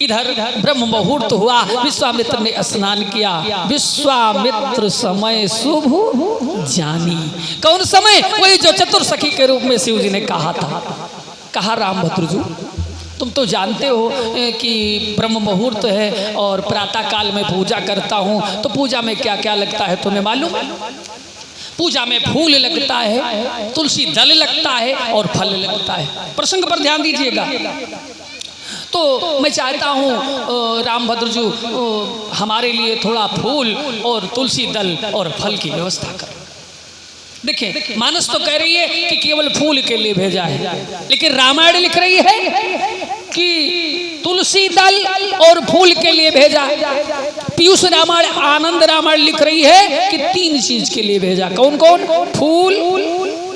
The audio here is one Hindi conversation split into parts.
इधर ब्रह्म मुहूर्त हुआ, विश्वामित्र ने स्नान किया। विश्वामित्र समय शुभ जानी। कौन समय? वही जो चतुर्सखी के रूप में शिव जी ने कहा था। कहा राम भद्रजू तुम तो जानते हो कि ब्रह्म मुहूर्त है और प्रातः काल में पूजा करता हूँ, तो पूजा में क्या क्या लगता है तुम्हें मालूम? पूजा में फूल लगता है, तुलसी दल लगता है और फल लगता है। प्रसंग पर ध्यान दीजिएगा। तो मैं चाहता हूँ राम भद्रजू हमारे लिए थोड़ा फूल और तुलसी दल और फल की व्यवस्था कर। देखिए मानस तो कह रही है कि केवल फूल के लिए भेजा है, लेकिन रामायण लिख रही है कि तुलसी दल और फूल के लिए भेजा। पीयूष रामायण, आनंद रामायण लिख रही है कि 3 चीज के लिए भेजा। कौन कौन? फूल,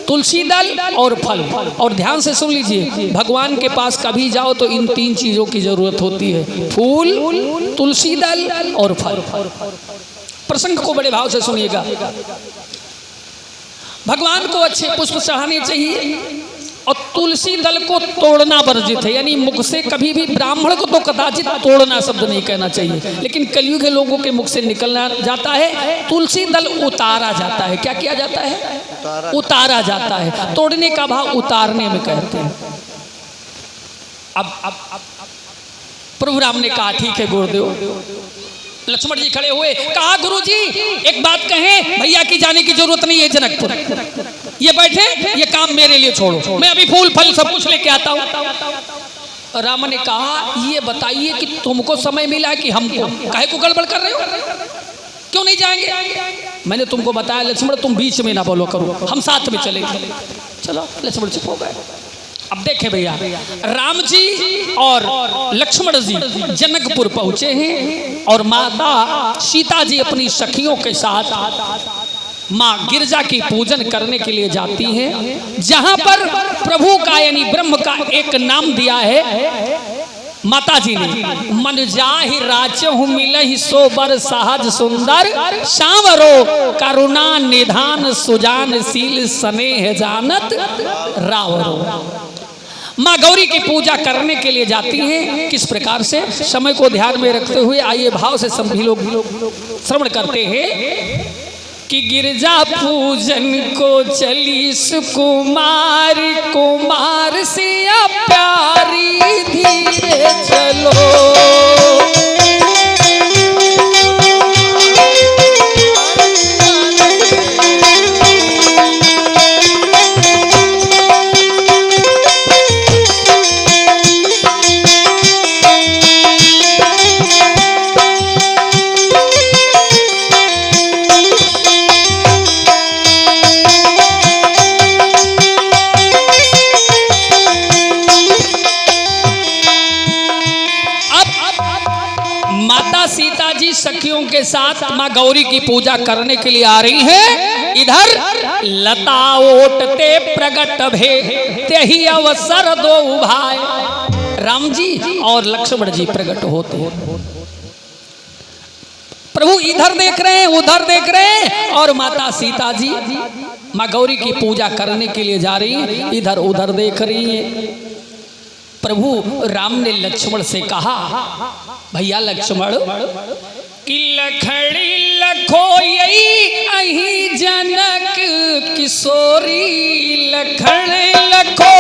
तुलसी दल और फल। और ध्यान से सुन लीजिए, भगवान के पास कभी जाओ तो इन 3 चीजों की जरूरत होती है, फूल, तुलसी दल और फल। प्रसंग को बड़े भाव से सुनिएगा। भगवान को अच्छे पुष्प चढ़ाने चाहिए और तुलसी दल को तोड़ना वर्जित है, यानी मुख से कभी भी ब्राह्मण को तो कदाचित तोड़ना शब्द नहीं कहना चाहिए, लेकिन कलयुग के लोगों के मुख से निकलना जाता है। तुलसी दल उतारा जाता है। क्या किया जाता है? उतारा जाता है। तोड़ने का भाव उतारने में कहते हैं। अब प्रभु राम ने कहा ठीक है गुरुदेव। लक्ष्मण जी खड़े हुए, कहा गुरुजी एक बात कहें, भैया की जाने की जरूरत नहीं है जनकपुर, ये बैठे, ये काम मेरे लिए छोड़ो, मैं अभी फूल फल सब कुछ लेके आता हूँ। राम ने कहा ये बताइए कि तुमको समय मिला है कि हमको? काहे को गड़बड़ कर रहे हो? क्यों नहीं जाएंगे? मैंने तुमको बताया लक्ष्मण तुम बीच में ना बोलो करो, हम साथ में चलेंगे। चलो लक्ष्मण चुप हो गए। अब देखे भैया, राम जी और लक्ष्मण जी जनकपुर पहुंचे हैं और माता सीता जी अपनी सखियों के साथ माँ गिरजा की पूजन करने के लिए जाती हैं, जहां पर प्रभु का यानी ब्रह्म का एक नाम दिया है माता जी ने, मन जाहि राचहु मिलहि सो बर सहज सुंदर, सांवरो करुणा निधान सुजानशील स्नेह जानत रावरो। माँ गौरी की पूजा करने के लिए जाती हैं। किस प्रकार से? समय को ध्यान में रखते हुए आइए भाव से सभी लोग श्रवण करते हैं कि गिरजा पूजन को चली सुकुमार, कुमार से प्यारी धीरे चलो। सखियों के साथ माँ गौरी की पूजा करने के लिए आ रही हैं। इधर लता ओटते प्रगट भे तेहि अवसर दो भाई, राम जी और लक्ष्मण जी प्रकट होते हैं। प्रभु इधर देख रहे हैं, उधर देख रहे हैं और माता सीता जी माँ गौरी की पूजा करने के लिए जा रही हैं, इधर उधर देख रही हैं। प्रभु राम ने लक्ष्मण से कहा, भैया लक्ष्मण कि लखड़ी लखोई अही जनक किशोरी, लखड़ी लखो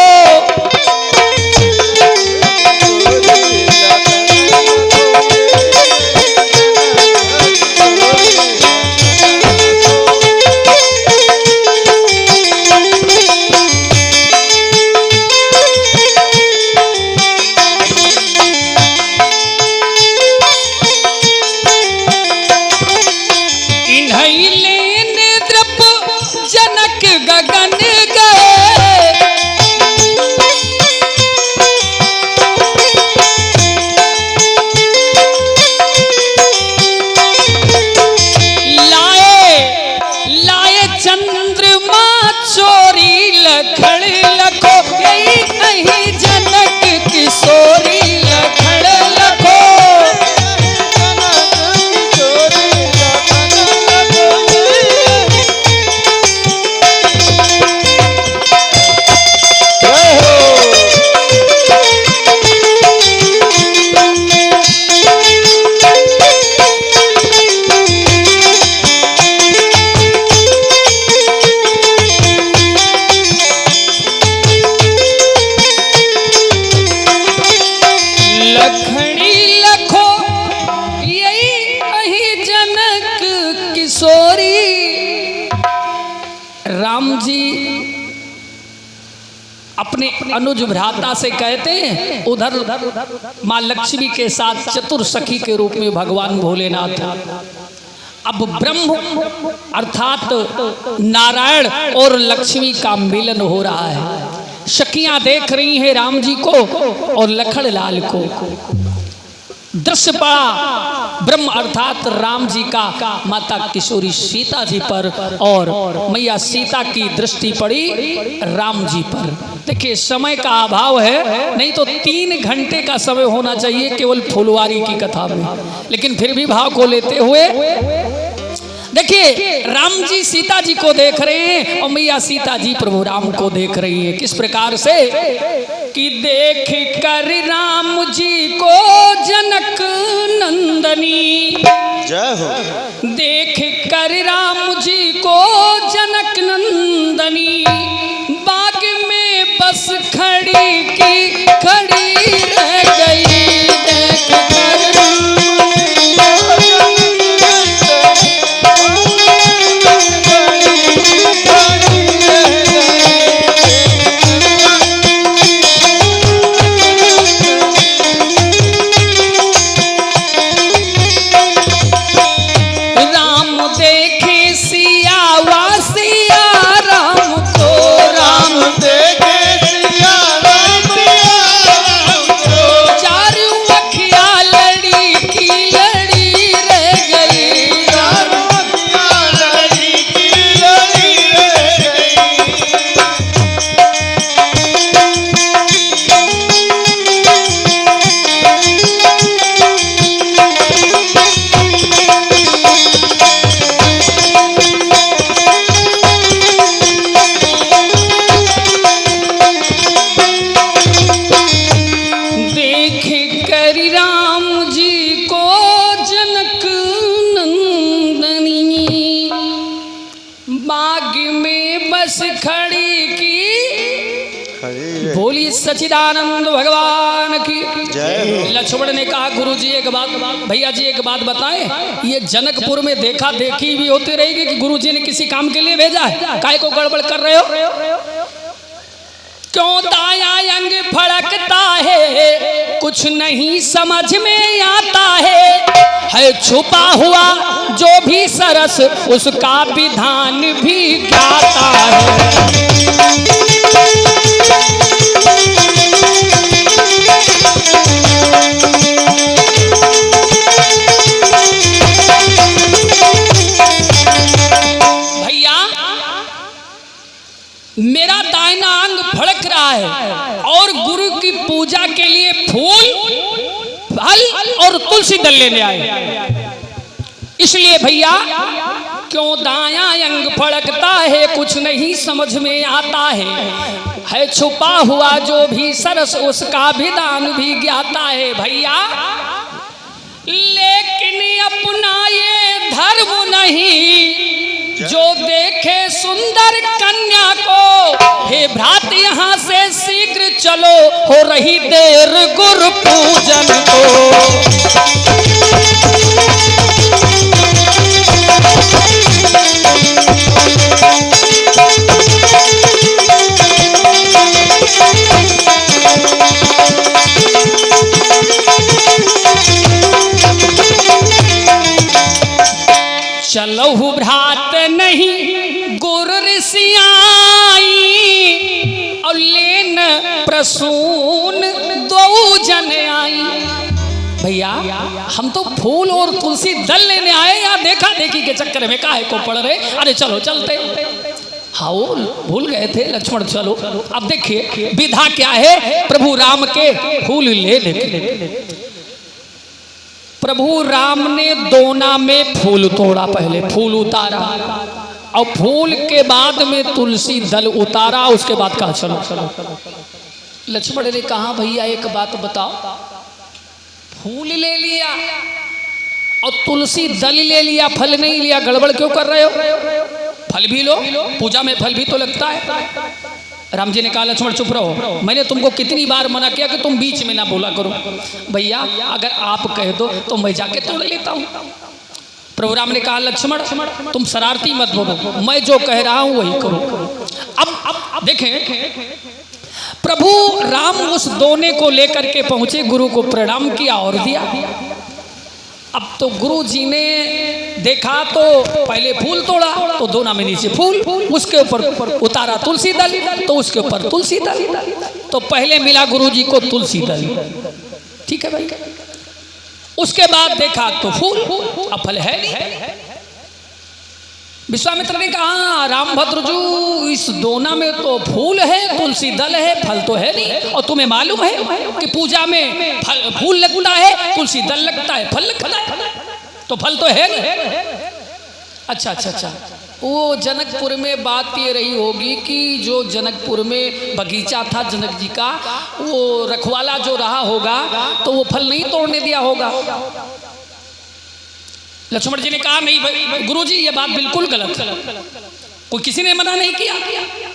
गगन गए अनुज भ्राता से कहते हैं, उधर माँ लक्ष्मी के साथ चतुर सखी के रूप में भगवान भोलेनाथ। अब ब्रह्म अर्थात नारायण और लक्ष्मी का मिलन हो रहा है। सखियां देख रही हैं राम जी को और लखन लाल को। दृश्य पड़ा ब्रह्म अर्थात राम जी का माता किशोरी सीता जी पर, और मैया सीता की दृष्टि पड़ी राम जी पर। देखिए समय का अभाव है, नहीं तो 3 घंटे का समय होना चाहिए केवल फुलवारी की कथा में, लेकिन फिर भी भाव को लेते हुए देखिए राम जी सीता जी को देख रहे हैं और मैया सीता जी प्रभु राम को देख रही है। किस प्रकार से कि देख कर राम जी को जनक नंदनी, जय हो। देख कर राम जी को जनक नंदनी, बाग में बस खड़ी की खड़ी रह गई। देख कर सच्चिदानंद भगवान की जय। लक्ष्मण ने कहा गुरु जी एक बात, भैया जी एक बात बताएं, ये जनकपुर में देखा देखी भी होती रहेगी कि गुरु जी ने किसी काम के लिए भेजा है? काहे को गड़बड़ कर रहे हो? क्यों दाया अंग फड़कता है, कुछ नहीं समझ में आता है छुपा हुआ जो भी सरस उसका विधान भी ज्ञाता है। मेरा दाहिना अंग फड़क रहा है और गुरु की पूजा के लिए फूल फल और तुलसी दल लेने आए, इसलिए भैया क्यों दाया अंग फड़कता है कुछ नहीं समझ में आता है छुपा हुआ जो भी सरस उसका विधान भी ज्ञाता है। भैया लेकिन अपना ये धर्म नहीं जो देखे सुंदर कन्या को, हे भ्रात यहाँ से शीघ्र चलो हो रही देर गुरु पूजन को। चलहु भ्रात नहीं गुरु ऋषियाई और लेन प्रसून दो जन आई। भैया हम तो फूल और तुलसी दल लेने आए, या देखा देखी के चक्कर में काहे को पड़ रहे? अरे चलो चलते। हाँ भूल गए थे लक्ष्मण, चलो। अब देखिए विधा क्या है, प्रभु राम के फूल ले लेके प्रभु राम ने दोना में फूल तोड़ा, पहले फूल उतारा और फूल के बाद में तुलसी दल उतारा, उसके बाद कहा चलो। लक्ष्मण ने कहा भैया एक बात बताओ, फूल ले लिया और तुलसी दल ले लिया, फल नहीं लिया, गड़बड़ क्यों कर रहे हो? फल भी लो, पूजा में फल भी तो लगता है। राम जी ने कहा लक्ष्मण चुप रहो, मैंने तुमको कितनी बार मना किया कि तुम बीच में ना बोला करो। भैया अगर आप कह दो तो मैं जाके तोड़ लेता हूँ। प्रभु राम ने कहा लक्ष्मण तुम शरारती मत बोलो, मैं जो कह रहा हूँ वही करो। अब देखें प्रभु राम उस दोने को लेकर के पहुंचे, गुरु को प्रणाम किया और दिया। अब तो गुरु जी ने देखा तो पहले फूल तोड़ा तो दोना में नीचे फूल, उसके ऊपर उतारा तुलसी दल तो उसके ऊपर तुलसी दल, तो पहले मिला गुरु जी को तुलसी दल, ठीक है भाई। उसके बाद देखा तो फूल, अब फल है नहीं। विश्वामित्र ने कहा रामभद्र जी इस दोना में तो फूल है, तुलसी दल है, फल तो है नहीं, और तुम्हें मालूम है कि पूजा में फूल लगता है, तुलसी दल लगता है, फल लगता है, तो फल तो है नहीं। अच्छा, वो जनकपुर में बात ये रही होगी कि जो जनकपुर में बगीचा था जनक जी का, वो रखवाला जो रहा होगा तो वो फल नहीं तोड़ने दिया होगा। लक्ष्मण जी ने कहा नहीं भाई गुरुजी ये बात बिल्कुल गलत है, कोई किसी ने मना नहीं किया,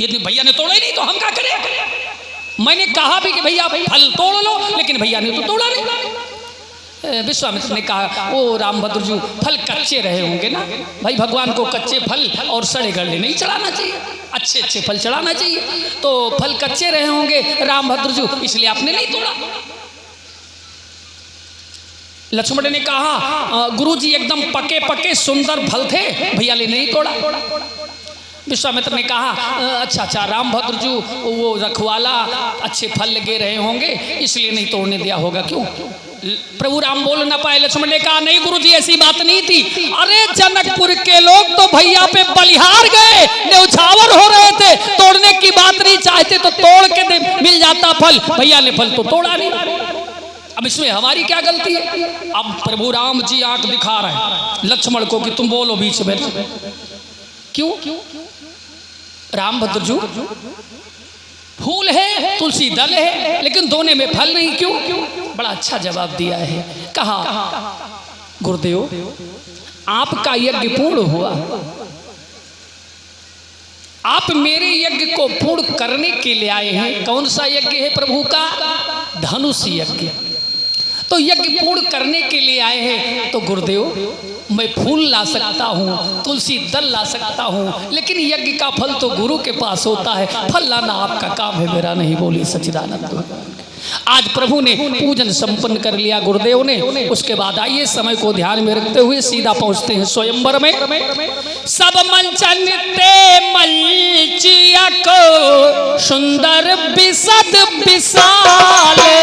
यदि भैया ने तोड़ा ही नहीं तो हम क्या करें। मैंने कहा भी कि भैया फल तोड़ लो, लेकिन भैया ने तो तोड़ा नहीं। विश्वामित्र ने कहा ओ रामभद्र जी फल कच्चे रहे होंगे ना भाई, भगवान को कच्चे फल और सड़े गले नहीं चढ़ाना चाहिए, अच्छे अच्छे फल चढ़ाना चाहिए, तो फल कच्चे रहे होंगे रामभद्र जी, इसलिए आपने नहीं तोड़ा। लक्ष्मण ने कहा गुरुजी एकदम पके पके सुंदर फल थे, भैया ने नहीं तोड़ा। विश्वामित्र ने कहा अच्छा रामभद्र जी वो रखवाला अच्छे फल लगे रहे होंगे इसलिए नहीं तोड़ने दिया होगा। क्यों? प्रभु राम बोल ना पाए। लक्ष्मण ने कहा नहीं गुरुजी ऐसी बात नहीं थी, अरे जनकपुर के लोग तो भैया पे बलिहार गए, न्यौछावर हो रहे थे, तोड़ने की बात नहीं चाहते तो तोड़ के मिल जाता फल, भैया ने फल तो तोड़ा नहीं। अब इसमें हमारी क्या गलती है? अब प्रभु राम जी आंख दिखा रहे हैं लक्ष्मण को कि तुम बोलो बीच में। क्यों? रामभद्र जी फूल है तुलसी दल है लेकिन दोने में फल नहीं, क्यों? बड़ा अच्छा जवाब दिया है। कहा गुरुदेव आपका यज्ञ पूर्ण हुआ, आप मेरे यज्ञ को पूर्ण करने के लिए आए हैं। कौन सा यज्ञ है प्रभु का? धनुष यज्ञ। तो यज्ञ पूर्ण करने के लिए आए हैं तो गुरुदेव मैं फूल ला सकता हूँ, तुलसी दल ला सकता हूँ, लेकिन यज्ञ का फल तो गुरु के पास होता है, फल लाना आपका काम है, मेरा नहीं। बोली सच्चिदानंद। आज प्रभु ने पूजन संपन्न कर लिया गुरुदेव ने। उसके बाद आइए समय को ध्यान में रखते हुए सीधा पहुंचते हैं स्वयंवर में। सब मंचन ते मंचिया को सुंदर बिसद बिसाले,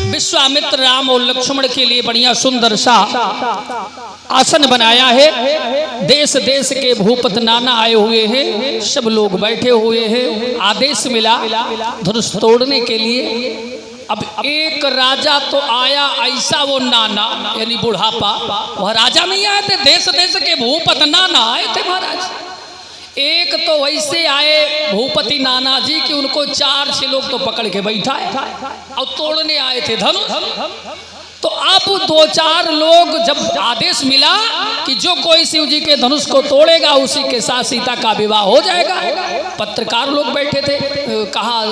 विश्वामित्र राम और लक्ष्मण के लिए बढ़िया सुंदर सा आसन बनाया है। देश देश के भूपत नाना आए हुए हैं, सब लोग बैठे हुए हैं। आदेश मिला धनुष तोड़ने के लिए। अब एक राजा तो आया ऐसा, वो नाना यानी बुढ़ापा, वह राजा नहीं आए थे, देश देश के भूपत नाना आए थे महाराज। एक तो वैसे आए भूपति नाना जी कि उनको 4-6 लोग तो पकड़ के बैठा है और तोड़ने आए थे धनुष। तो अब 2-4 लोग जब आदेश मिला कि जो कोई शिव जी के धनुष को तोड़ेगा उसी के साथ सीता का विवाह हो जाएगा। पत्रकार लोग बैठे थे, कहा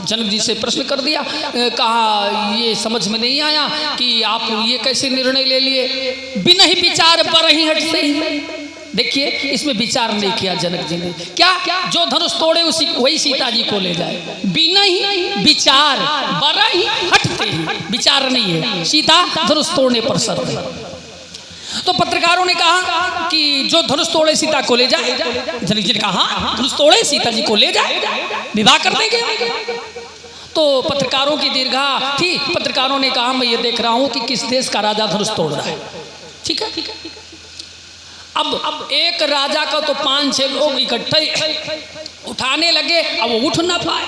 जनक जी से प्रश्न कर दिया, कहा ये समझ में नहीं आया कि आप ये कैसे निर्णय ले लिए, बिना ही विचार पर ही हट से। देखिए इसमें विचार नहीं किया जनक जी ने। क्या? जो धनुष तोड़े उसी वही सीता जी को ले जाए, बिना ही विचार बरा ही हटते ही, विचार नहीं है, सीता धनुष तोड़ने पर शर्त है। तो पत्रकारों ने कहा कि जो धनुष तोड़े सीता को ले जाए। जनक जी ने कहा हाँ धनुष तोड़े सीता जी को ले जाए, विवाह कर देंगे। तो पत्रकारों की दीर्घा थी। पत्रकारों ने कहा मैं ये देख रहा हूँ कि किस देश का राजा धनुष तोड़ रहा है। ठीक है। अब एक राजा का तो 5-6 लोग इकट्ठे उठाने लगे, अब वो उठ ना पाए।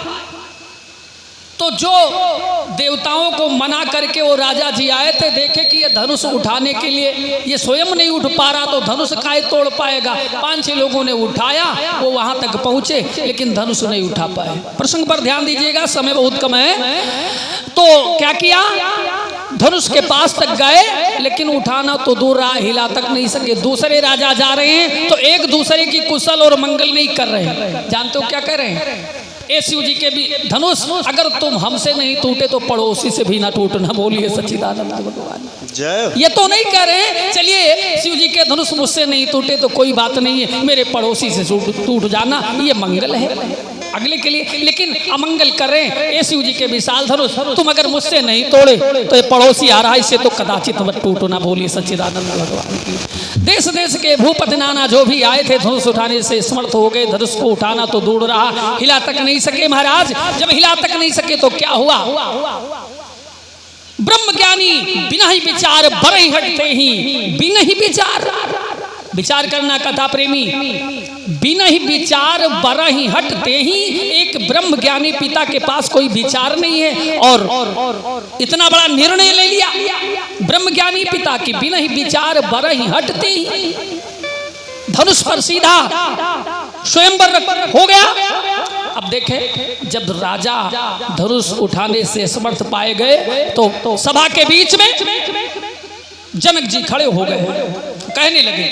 तो जो देवताओं को मना करके वो राजा जी आए थे, देखे कि ये धनुष उठाने के लिए ये स्वयं नहीं उठ पा रहा तो धनुष काहे तोड़ पाएगा। 5-6 लोगों ने उठाया, वो वहां तक पहुंचे लेकिन धनुष नहीं उठा पाए। प्रसंग पर ध्यान दीजिएगा, समय बहुत कम है। तो क्या किया, धनुष के पास तक गए लेकिन उठाना तो दूर रहा, हिला तक नहीं सके। दूसरे राजा जा रहे हैं तो एक दूसरे की कुशल और मंगल नहीं कर रहे हैं। जानते हो क्या कह रहे हैं? ए शिव जी के भी धनुष अगर तुम हमसे नहीं टूटे तो पड़ोसी से भी ना टूटना। बोलिए सच्चिदानंद भगवान जय। ये तो नहीं कह रहे हैं चलिए शिव जी के धनुष मुझसे नहीं टूटे तो कोई बात नहीं है, मेरे पड़ोसी से टूट जाना ये मंगल है अगले के लिए। लेकिन अमंगल कर रहे हैं। ए शिव जी के विशाल धनुष तुम अगर मुझसे नहीं तोड़े तो ये पड़ोसी आ रहा है, इससे तो कदाचित मत टूटना। बोलिए सच्चिदानंद भगवान की। देश देश के भूपति नाना जो भी आए थे धनुष उठाने से समर्थ हो गए। धनुष को उठाना तो दूर रहा, हिला तक नहीं सके महाराज। जब हिला तक नहीं सके तो क्या हुआ? ब्रह्म ज्ञानी बिना ही विचार बरई हटते ही, बिना ही विचार करना कथा प्रेमी, बिना ही विचार बरा ही हटते ही एक ब्रह्म ज्ञानी पिता के पास कोई विचार नहीं है और इतना बड़ा निर्णय ले लिया ब्रह्म ज्ञानी पिता की। बिना ही विचार बरा ही हटते ही धनुष पर सीधा स्वयंवर हो गया। अब देखें जब राजा धनुष उठाने से समर्थ पाए गए तो सभा के बीच में जनक जी खड़े हो गए, कहने लगे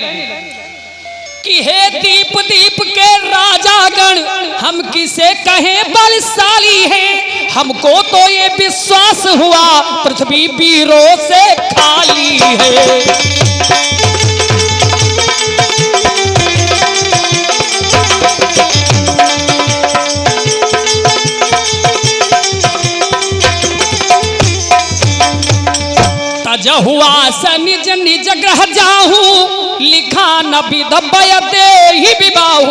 कि हे दीप दीप के राजागण, हम किसे कहें बलशाली हैं। हमको तो ये विश्वास हुआ पृथ्वी वीरों से खाली है। हुआ स निज निज ग्रह जाहू, लिखा न विधवय देहि विबाहु।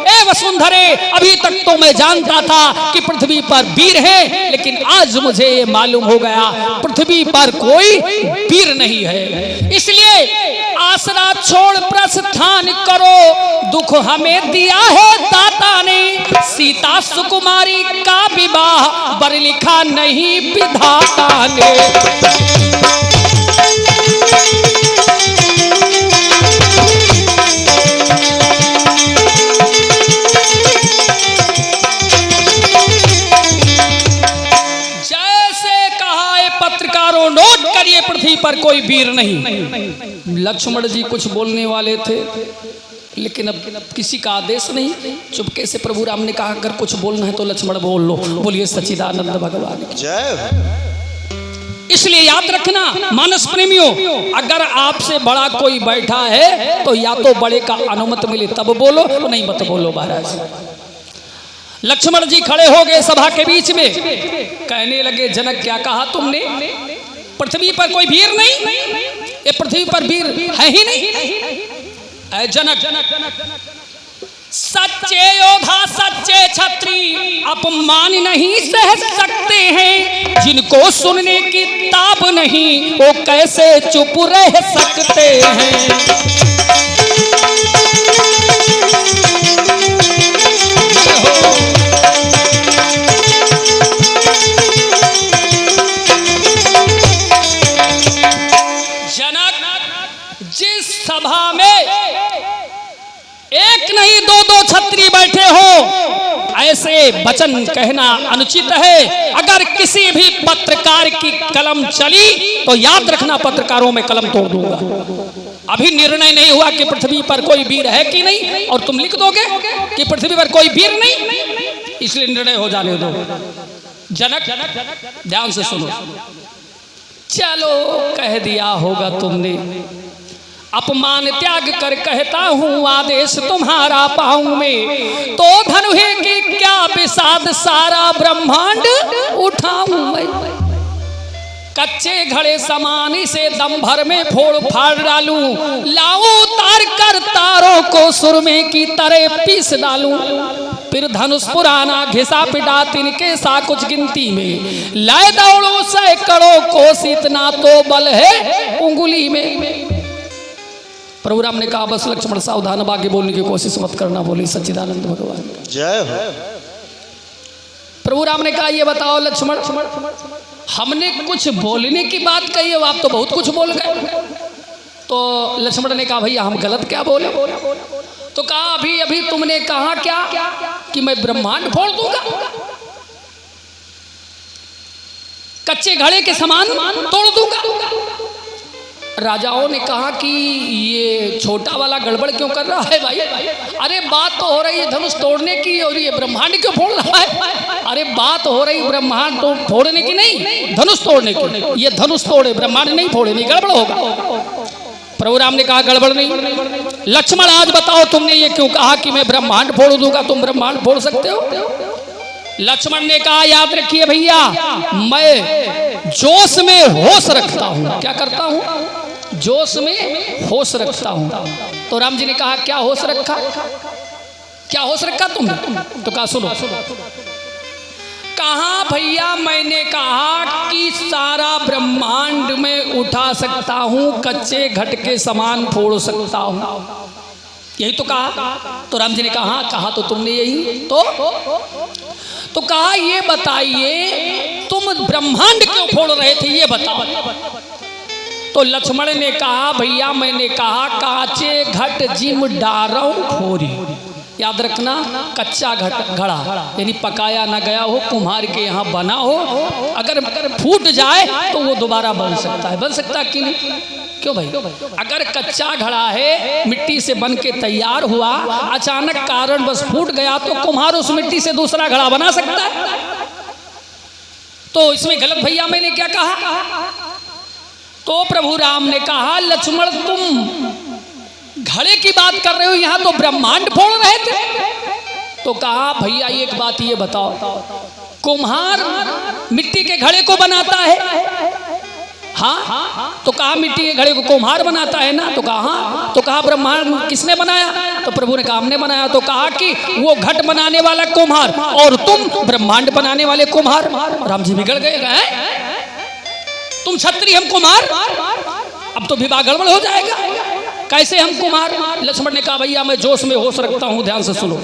ए वसुंधरे, अभी तक तो मैं जानता था कि पृथ्वी पर वीर है, लेकिन आज मुझे ये मालूम हो गया पृथ्वी पर कोई वीर नहीं है। इसलिए आसरा छोड़ प्रस्थान करो, दुख हमें दिया है दाता ने। सीता सुकुमारी का विवाह बर लिखा नहीं विधाता ने। पत्रकारों नोट करिए, पृथ्वी पर कोई वीर नहीं। लक्ष्मण जी कुछ बोलने वाले थे, लेकिन अब किसी का आदेश नहीं। चुपके से प्रभु राम ने कहा अगर कुछ बोलना है तो लक्ष्मण बोल लो। बोलिए सच्चिदानंद भगवान की जय। इसलिए याद रखना मानस प्रेमियों, अगर आपसे बड़ा कोई बैठा है तो या तो बड़े का अनुमति मिले तब बोलो, नहीं मत बोलो महाराज। लक्ष्मण जी खड़े हो गए सभा के बीच में, कहने लगे जनक क्या कहा तुमने? पृथ्वी पर कोई वीर नहीं? ये पृथ्वी पर वीर है ही नहीं। ऐ जनक, सच्चे योद्धा सच्चे छत्री अपमान नहीं सह सकते हैं। जिनको सुनने की ताब नहीं वो कैसे चुप रह सकते हैं। जिस सभा में एक नहीं दो दो छत्री बैठे हो, ऐसे वचन कहना अनुचित है। अगर किसी भी पत्रकार की कलम चली तो याद रखना पत्रकारों में कलम तोड़ दूंगा। अभी निर्णय नहीं हुआ कि पृथ्वी पर कोई वीर है कि नहीं, और तुम लिख दोगे कि पृथ्वी पर कोई वीर नहीं, इसलिए निर्णय हो जाने दो। जनक ध्यान से सुनो। चलो कह दिया होगा तुमने, अपमान त्याग कर कहता हूँ आदेश तुम्हारा पाऊं मैं। तो धनुहे की क्या विषाद सारा ब्रह्मांड उठाऊं मैं। कच्चे घड़े समान से दम भर में फोड़ फाड़ डालूं, लाऊं तार कर तारों को सुरमे की तरह पीस डालूं। फिर धनुष पुराना घिसा पिटा तिनके सा कुछ गिनती में, लाए दौड़ो सैकड़ों कोस इतना तो बल है उंगली में। प्रभु राम ने कहा बस लक्ष्मण सावधान, आगे बोलने की कोशिश मत करना। बोली सच्चिदानंद भगवान जय हो। प्रभु राम ने कहा ये बताओ लक्ष्मण, हमने कुछ बोलने की बात कही है, आप तो बहुत कुछ बोल गए। तो लक्ष्मण ने कहा भैया हम गलत क्या बोले? तो कहा अभी अभी तुमने कहा क्या कि मैं ब्रह्मांड फोड़ दूंगा, कच्चे घड़े के समान तोड़ दूंगा। राजाओं ने कहा कि ये छोटा वाला गड़बड़ क्यों कर रहा है भाई? अरे बात तो हो रही है धनुष तोड़ने की, और ये ब्रह्मांड क्यों फोड़ रहा है? अरे बात हो रही ब्रह्मांड तो फोड़ने की नहीं, धनुष तोड़ने की। ये धनुष तोड़े, ब्रह्मांड नहीं फोड़े, नहीं गड़बड़ होगा। प्रभु राम ने कहा गड़बड़ नहीं। लक्ष्मण आज बताओ तुमने ये क्यों कहा कि मैं ब्रह्मांड फोड़ दूंगा? तुम ब्रह्मांड फोड़ सकते हो? लक्ष्मण ने कहा याद रखिए भैया, मैं जोश में होश रखता हूं। क्या करता हूं? जोश में होश रखता हूं। तो राम जी ने कहा क्या होश रखा? क्या होश रखा तुमने? तो कहा सुनो। कहा भैया मैंने कहा कि सारा ब्रह्मांड में उठा सकता हूं, कच्चे घट के समान फोड़ सकता हूं, यही तो कहा। तो राम जी ने कहा कहा तो तुमने यही तो कहा ये बताइए तुम ब्रह्मांड क्यों फोड़ रहे थे, ये बताओ। तो लक्ष्मण ने कहा भैया मैंने कहा काचे घट जिम डारौ फोरी। याद रखना, कच्चा घड़ा यानी पकाया ना गया हो, कुम्हार के यहाँ बना हो, अगर फूट जाए तो वो दोबारा बन सकता है। बन सकता कि नहीं? क्यों भाई? अगर कच्चा घड़ा है, मिट्टी से बन के तैयार हुआ, अचानक कारण बस फूट गया, तो कुम्हार उस मिट्टी से दूसरा घड़ा बना सकता है। तो इसमें गलत भैया मैंने क्या कहा? तो प्रभु राम ने कहा लक्ष्मण तुम घड़े की बात कर रहे हो, यहां तो ब्रह्मांड फोड़ रहे थे। तो कहा भैया एक बात ये बताओ, कुम्हार मिट्टी के घड़े को बनाता है? हाँ। तो कहा मिट्टी के घड़े को कुम्हार बनाता है ना? तो कहा हाँ। तो कहा ब्रह्मांड किसने बनाया? तो प्रभु ने कहा हमने बनाया। तो कहा कि वो घट बनाने वाला कुम्हार और तुम ब्रह्मांड बनाने वाले कुम्हार। राम जी बिगड़ गए, तुम क्षत्रिय हम कुम्हार, अब तो विवाह गड़बड़ हो जाएगा, कैसे हम कुम्हार? लक्ष्मण ने कहा भैया मैं जोश में होश रखता हूं, ध्यान से सुनो।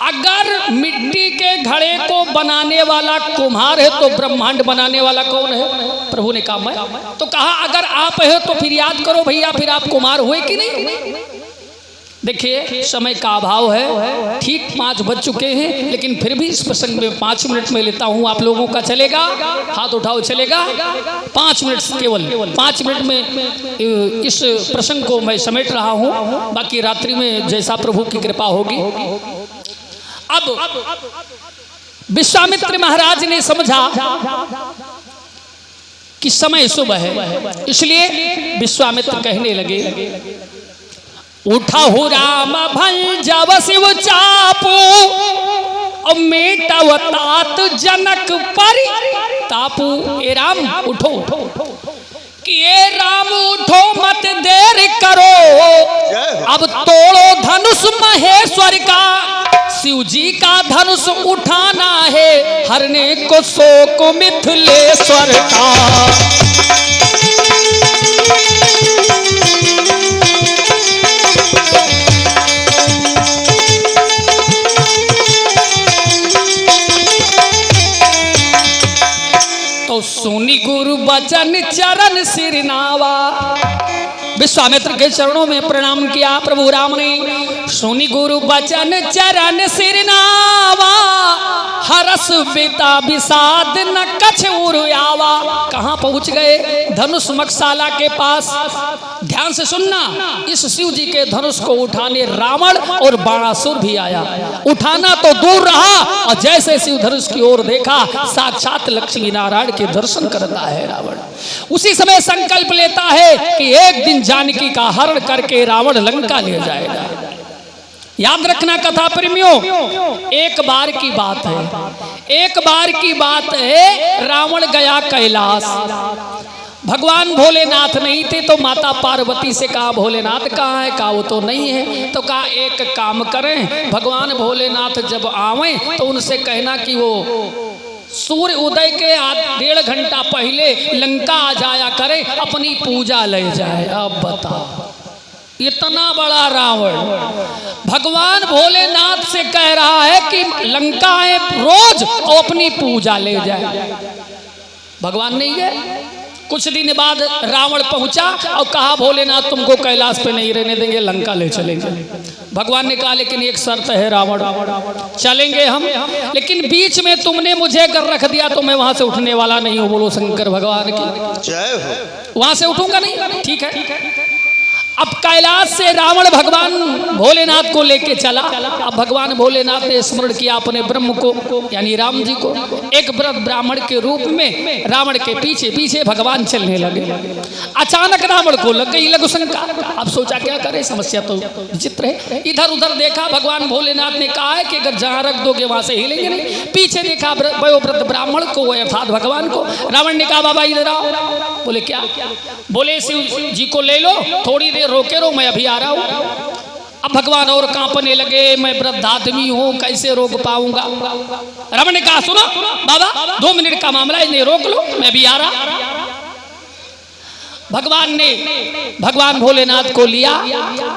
अगर मिट्टी के घड़े को बनाने वाला कुम्हार है तो ब्रह्मांड बनाने वाला कौन है? प्रभु ने कहा मैं। तो कहा अगर आप है तो फिर याद करो भैया, फिर आप कुम्हार हुए कि नहीं? देखिए समय का अभाव है, ठीक 5 बज चुके हैं, लेकिन फिर भी इस प्रसंग में 5 मिनट में लेता हूं आप लोगों का। चलेगा? हाथ उठाओ, चलेगा? 5 मिनट, केवल 5 मिनट में इस प्रसंग को मैं समेट रहा हूं, बाकी रात्रि में जैसा प्रभु की कृपा होगी। अब विश्वामित्र महाराज ने समझा कि समय शुभ है, इसलिए विश्वामित्र कहने लगे उठहु राम भंजव शिव चापू और मेटव तात जनक परि तापू। ए राम उठो, कि ए राम उठो मत देर करो, अब तोड़ो धनुष महेश्वर का, शिव जी का धनुष उठाना है, हरने को शोक मिथिलेश्वर का। तो सुनी गुरु बचन चरण सिरनावा। विश्वामित्र के चरणों में प्रणाम किया प्रभु राम ने। सुनी गुरु बचन चरण सिरनावा, हरस बिता विषाद न कछ उरुयावा। कहाँ पहुंच गए? धनुष मकशाला के पास। ध्यान से सुनना, इस शिव जी के धनुष को उठाने रावण और बाणासुर भी आया। उठाना तो दूर रहा, और जैसे शिव धनुष की ओर देखा, साक्षात लक्ष्मी नारायण के दर्शन करता है रावण। उसी समय संकल्प लेता है कि एक दिन जानकी का हरण करके रावण लंका ले जाएगा। याद रखना कथा प्रेमियों, एक बार की बात है, एक बार की बात है, रावण गया कैलाश। भगवान भोलेनाथ नहीं थे तो माता पार्वती से कहा भोलेनाथ कहाँ है? कहा वो तो नहीं है। तो कहा एक काम करें, भगवान भोलेनाथ जब आवे तो उनसे कहना कि वो सूर्य उदय के 1.5 घंटा पहले लंका आ जाया करे, अपनी पूजा ले जाए। अब बताओ, इतना बड़ा रावण भगवान भोलेनाथ से कह रहा है कि लंका आए रोज और अपनी पूजा ले जाए। भगवान नहीं है। कुछ दिन बाद रावण पहुंचा और कहा भोलेनाथ तुमको कैलाश पे नहीं रहने देंगे, लंका ले चलेंगे। भगवान ने कहा लेकिन एक शर्त है रावण, चलेंगे हम, लेकिन बीच में तुमने मुझे कर रख दिया तो मैं वहां से उठने वाला नहीं हूं। बोलो शंकर भगवान की जय हो। वहां से उठूंगा नहीं, ठीक है। अब कैलाश से रावण भगवान भोलेनाथ को लेके चला। अब भगवान भोलेनाथ ने स्मरण किया अपने ब्रह्म को, यानी राम जी को। एक व्रत ब्राह्मण के रूप में रावण के पीछे पीछे भगवान चलने लगे। अचानक रावण को लग गई लघु शंका। अब सोचा क्या करे, समस्या तो विचित्र है। इधर उधर देखा, भगवान भोलेनाथ ने कहा है कि अगर जहां रख दोगे वहां से हिलेंगे नहीं। पीछे देखा वयोवृद्ध ब्राह्मण को, अर्थात भगवान को। रावण ने कहा बाबा इधर आओ। बोले क्या? बोले शिव जी को ले लो, थोड़ी देर रोके रहो, मैं अभी आ रहा हूं। अब भगवान और कांपने लगे, मैं वृद्ध आदमी हूं, कैसे रोक पाऊंगा। रावण ने कहा सुनो बाबा, 2 मिनट का मामला है, इन्हें रोक लो, मैं भी आ रहा। भगवान भोलेनाथ को लिया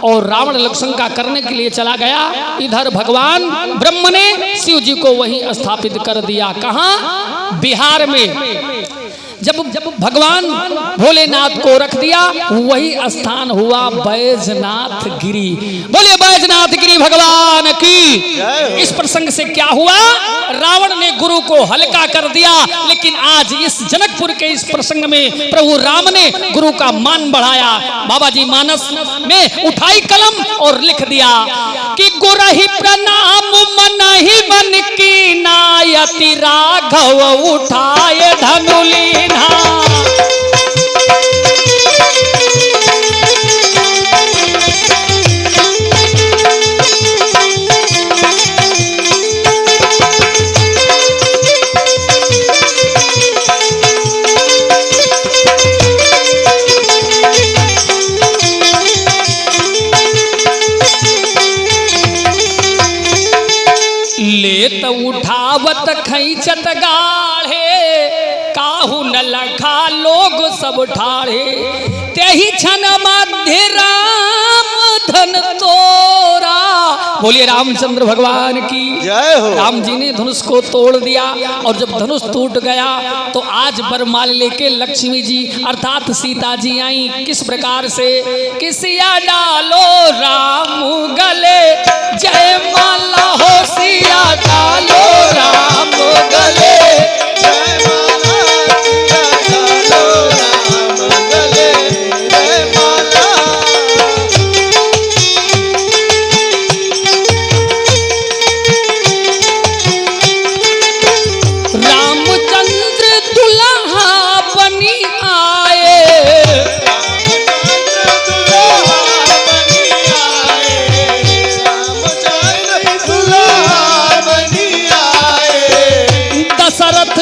और रावण लक्षणका करने के लिए चला गया। इधर भगवान ब्रह्म ने शिव जी को वहीं स्थापित कर दिया। कहां? बिहार में। जब भगवान भोलेनाथ को रख दिया, वही स्थान हुआ बैजनाथ गिरी। बोले बैजनाथ गिरी भगवान की। इस प्रसंग से क्या हुआ? रावण ने गुरु को हल्का कर दिया, लेकिन आज इस जनकपुर के इस प्रसंग में प्रभु राम ने गुरु का मान बढ़ाया। बाबा जी मानस में उठाई कलम और लिख दिया कि गुरहि प्रणाम मन ही मन की नायति राघव उठाए धनुली। लेत उठावत खैचत गाढ़े, काहू न लखा लोग सब ठाड़े। तेहि क्षण मध्य राम धन तोरा। बोलिए रामचंद्र भगवान की जय हो। राम जी ने धनुष को तोड़ दिया, और जब धनुष टूट गया तो आज वरमाल लेके लक्ष्मी जी अर्थात सीता जी आई। किस प्रकार से? किसिया डालो राम गले, जय माला हो सिया डालो राम गले।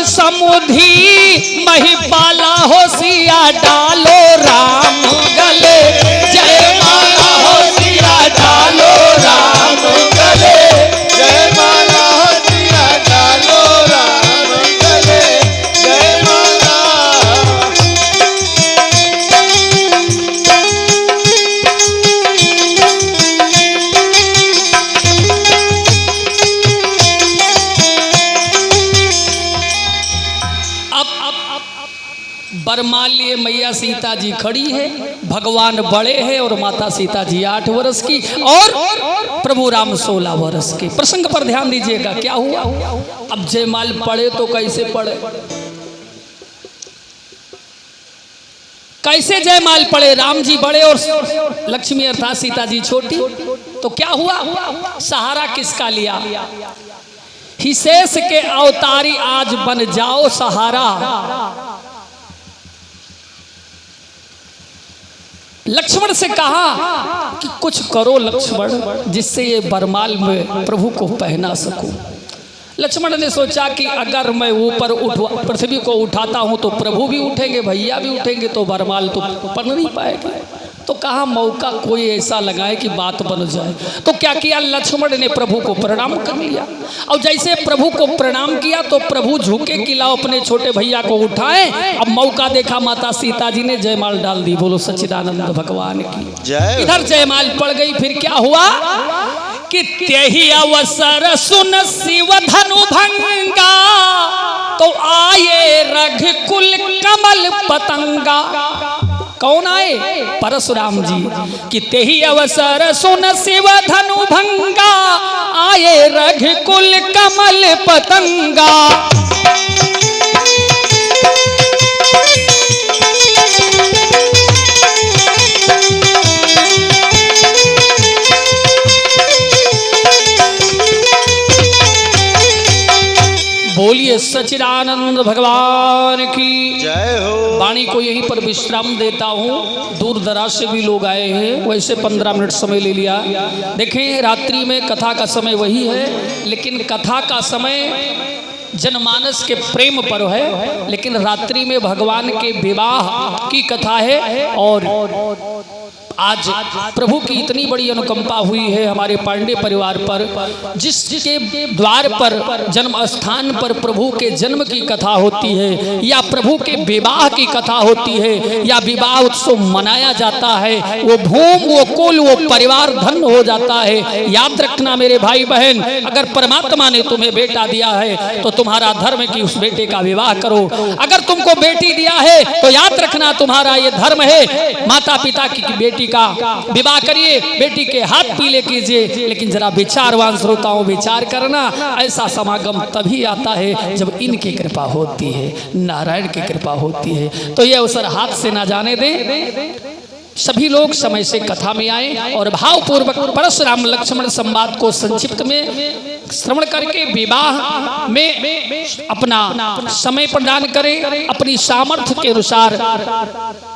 समुधी महिपाला हो सिया डालो राम गले, जय माला हो सिया डालो राम गले, जय माला हो सिया डालो राम गले, जय माला। बरमाल लिए मैया सीता जी खड़ी है, भगवान बड़े हैं और माता सीता जी 8 वर्ष की और प्रभु राम 16 वर्ष के। प्रसंग पर ध्यान दीजिएगा क्या हुआ। अब जयमाल पड़े तो कैसे पड़े, कैसे जयमाल पड़े? राम जी बड़े और लक्ष्मी अर्थात सीता जी छोटी। तो क्या हुआ? सहारा किसका लिया? हिसेश के अवतारी आज बन जाओ सहारा। लक्ष्मण से कहा कि कुछ करो लक्ष्मण, जिससे ये बरमाल में प्रभु को पहना सकूं। लक्ष्मण ने सोचा कि अगर मैं ऊपर पृथ्वी को उठाता हूं तो प्रभु भी उठेंगे, भैया भी उठेंगे, तो बरमाल तो पढ़ नहीं पाएगा। तो कहा मौका कोई ऐसा लगाए कि बात बन जाए। तो क्या किया? लक्ष्मण ने प्रभु को प्रणाम कर लिया, और जैसे प्रभु को प्रणाम किया तो प्रभु झुके कि लाओ अपने छोटे भैया को उठाए। अब मौका देखा, माता सीता जी ने जयमाल डाल दी। बोलो सच्चिदानंद भगवान की जय। इधर जयमाल पड़ गई। फिर क्या हुआ कि तेहि अवसर सुन शिव धनु भंगा, तो आए रघुकुल कमल पतंगा। कौन आए? परशुराम जी। कि तेही अवसर सुन शिव धनु भंगा, आए रघुकुल कमल पतंगा। बोलिए सच्चिदानंद भगवान की जय हो। वाणी को यहीं पर विश्राम देता हूँ। दूर दराज से भी लोग आए हैं, वैसे 15 मिनट समय ले लिया। देखें, रात्रि में कथा का समय वही है, लेकिन कथा का समय जनमानस के प्रेम पर है, लेकिन रात्रि में भगवान के विवाह की कथा है। और आज प्रभु की इतनी बड़ी अनुकंपा हुई है हमारे पांडे परिवार पर, जिसके द्वार पर, जन्म स्थान पर प्रभु के जन्म की कथा होती है, या प्रभु के विवाह की कथा होती है, या विवाह उत्सव मनाया जाता है, वो भूम, वो कुल, वो परिवार धन्य हो जाता है। याद रखना मेरे भाई बहन, अगर परमात्मा ने तुम्हें बेटा दिया है तो तुम्हारा धर्म कि उस बेटे का विवाह करो। अगर तुमको बेटी दिया है तो याद रखना तुम्हारा ये धर्म है, माता पिता की बेटी का विवाह करिए, बेटी के हाथ पीले कीजिए। लेकिन जरा विचारवान श्रोताओं, विचार करना, ऐसा समागम तभी आता है जब इनकी कृपा होती है, नारायण की कृपा होती है। तो ये अवसर हाथ से ना जाने दें। सभी लोग समय से कथा में आए और भावपूर्वक परशुराम लक्ष्मण संवाद को संक्षिप्त में श्रवण करके विवाह में अपना समय प्रदान करें, अपनी सामर्थ्य के अनुसार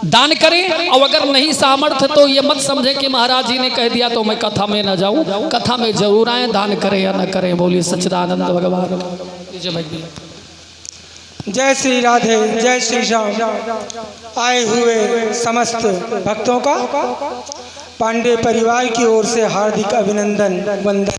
दान करें। और अगर नहीं सामर्थ्य तो ये मत समझें कि महाराज जी ने कह दिया तो मैं कथा में न जाऊं। कथा में जरूर आए, दान करें या न करें। बोलिए सच्चिदानंद भगवान। जय श्री राधे, जय श्री राम। आए हुए समस्त भक्तों का पांडे परिवार की ओर से हार्दिक अभिनंदन, वंदन।